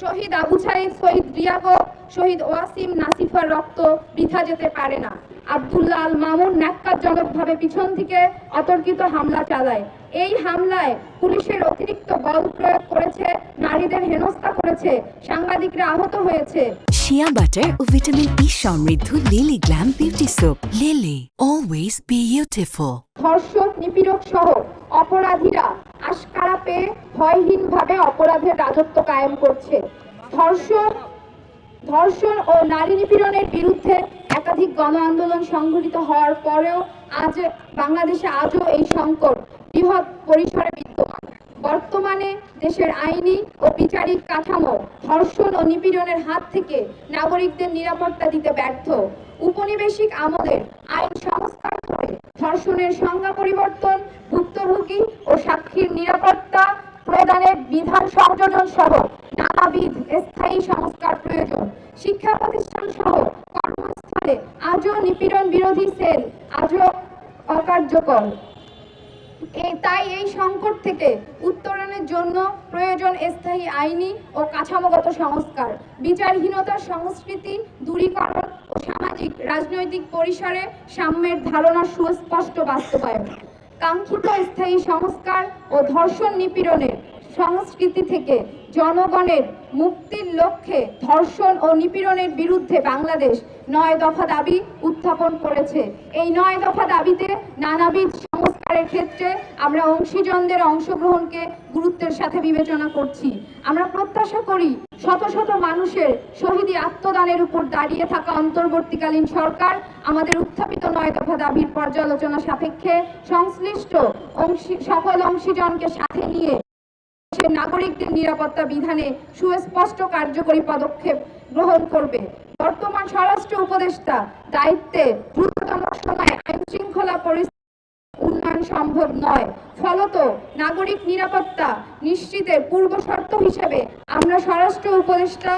শহীদ আবু সাঈদ, শহীদ রিয়াগো, শহীদ ওয়াসিম নাসিফার রক্ত বৃথা যেতে পারে না। আব্দুল্লাহ আল মামুন ন্যাক্কারজনকভাবে পিছন থেকে অতর্কিত হামলা চালায়। এই হামলায় পুলিশের অতিরিক্ত বল প্রয়োগ করেছে, নারীদের হেনস্থা করেছে, সাংবাদিকরা আহত হয়েছে। শিয়া বাটার ও ভিটামিন ই সমৃদ্ধ lily glam beauty soap. Lily, always beautiful. ধর্ষক, নিপীড়ক সহ অপরাধীরা আশকারা পেয়ে ভয়হীনভাবে অপরাধের রাজত্ব কায়েম করছে। ধর্ষণ ও নারী নিপীড়নের বিরুদ্ধে একাধিক গণ আন্দোলন সংঘটিত হওয়ার পরেও বাংলাদেশে আজও এই সংকট বৃহৎ পরিসরে বিদ্যমান। বর্তমানে দেশের আইনি ও বিচারিক কাঠামো ধর্ষণ ও নিপীড়নের হাত থেকে নাগরিকদের নিরাপত্তা দিতে ব্যর্থ। উপনিবেশিক আমলের আইন সংস্কার করে ধর্ষণের সংজ্ঞা পরিবর্তন, ভুক্তভোগী ও সাক্ষীর নিরাপত্তা প্রদানের বিধান সংযোজন সহ নানাবিধ স্থায়ী সংস্কার প্রয়োজন। শিক্ষা প্রতিষ্ঠান সহ কর্মস্থলে আজও নিপীড়ন বিরোধী সেল আজও অকার্যকর। তাই এই সংকট থেকে উত্তরণের জন্য প্রয়োজন স্থায়ী আইনি ও কাঠামোগত সংস্কার, বিচারহীনতার সংস্কৃতি দূরীকরণ ও সামাজিক রাজনৈতিক পরিসরে সাম্যের ধারণার সুস্পষ্ট বাস্তবায়ন। কাঙ্ক্ষিত স্থায়ী সংস্কার ও ধর্ষণ নিপীড়নের সংস্কৃতি থেকে জনগণের মুক্তির লক্ষ্যে ধর্ষণ ও নিপীড়নের বিরুদ্ধে বাংলাদেশ ৯ দফা দাবি উত্থাপন করেছে। এই ৯ দফা দাবিতে নানাবিধ সংস্কারের ক্ষেত্রে আমরা অংশীজনদের অংশগ্রহণকে গুরুত্বের সাথে বিবেচনা করছি। আমরা প্রত্যাশা করি শত শত মানুষের শহীদি আত্মদানের উপর দাঁড়িয়ে থাকা অন্তর্বর্তীকালীন সরকার আমাদের উত্থাপিত ৯ দফা দাবির পর্যালোচনা সাপেক্ষে সংশ্লিষ্ট সকল অংশীজনকে সাথে নিয়ে নাগরিকদের নিরাপত্তা বিধানে সুস্পষ্ট কার্যকরী পদক্ষেপ গ্রহণ করবে। বর্তমান স্বরাষ্ট্র উপদেষ্টা দায়িত্বে দ্রুততম সময়ে আইন শৃঙ্খলা পরিস্থিতি উন্নয়ন সম্ভব নয়। ফলত নাগরিক নিরাপত্তা নিশ্চিতের পূর্ব শর্ত হিসেবে আমরা স্বরাষ্ট্র উপদেষ্টা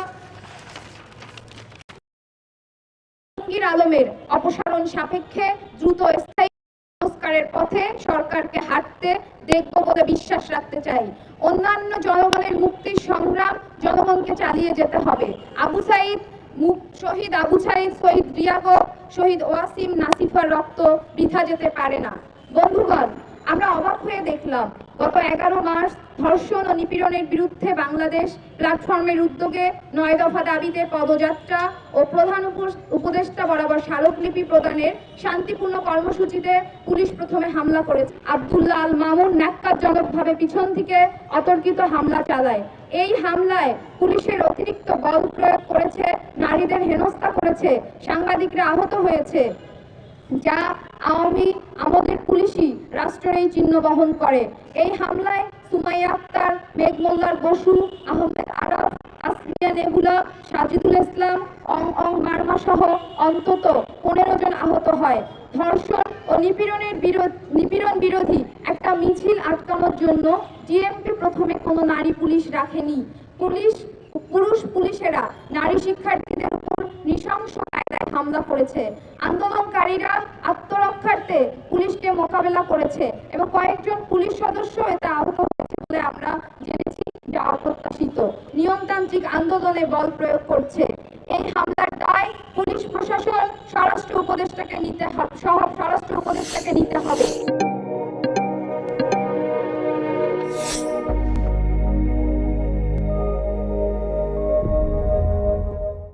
জাহাঙ্গীর আলমের অপসারণ সাপেক্ষে দ্রুত স্থায়ী সংস্কারের পথে সরকারকে হাঁটতে দেখব বলে বিশ্বাস রাখতে চাই। অন্যান্য জনগণের মুক্তির সংগ্রাম জনগণকে চালিয়ে যেতে হবে। শহীদ আবু সাঈদ, শহীদ রিয়াগো, শহীদ ওয়াসিম নাসিফার রক্ত বৃথা যেতে পারে না। বন্ধুগণ, আমরা অবাক হয়ে দেখলাম গত 11 মার্চ ধর্ষণ ও নিপীড়নের বিরুদ্ধে বাংলাদেশ প্ল্যাটফর্মের উদ্যোগে ৯ দফা দাবিতে পদযাত্রা ও প্রধান উপদেষ্টা বরাবর স্মারকলিপি প্রদানের শান্তিপূর্ণ কর্মসূচিতে পুলিশ প্রথমে হামলা করেছে। আব্দুল্লাহ আল মামুন ন্যাক্কারজনকভাবে পিছন থেকে অতর্কিত হামলা চালায়। এই হামলায় পুলিশের অতিরিক্ত বল প্রয়োগ করেছে, নারীদের হেনস্থা করেছে, সাংবাদিকরা আহত হয়েছে, যা আওয়ামী আমলের পুলিশই রাষ্ট্রের এই চিহ্ন বহন করে। এই হামলায় সুমাইয়া আক্তার, মেঘমোল্লার বসু, আহমেদ আরাফ, আসমিয়া নেবুলা, সাজিদুল ইসলাম, মারমা সহ অন্তত 15 জন আহত হয়। ধর্ষণ ও নিপীড়ন বিরোধী একটা মিছিল আটকানোর জন্য ডিএমপি প্রথমে কোনো নারী পুলিশ রাখেনি। পুরুষ পুলিশেরা নারী শিক্ষার্থীদের উপর নৃশংস কায়দায় হামলা করেছে। আন্দোলনকারীরা আত্মরক্ষার্থে পুলিশকে মোকাবেলা করেছে এবং কয়েকজন পুলিশ সদস্য এতে আহত হয়েছে বলে আমরা জেনেছি, যা অপ্রত্যাশিত। নিয়মতান্ত্রিক আন্দোলনে বল প্রয়োগ করছে। এই হামলার দায় পুলিশ প্রশাসন, স্বরাষ্ট্র উপদেষ্টাকে নিতে হবে।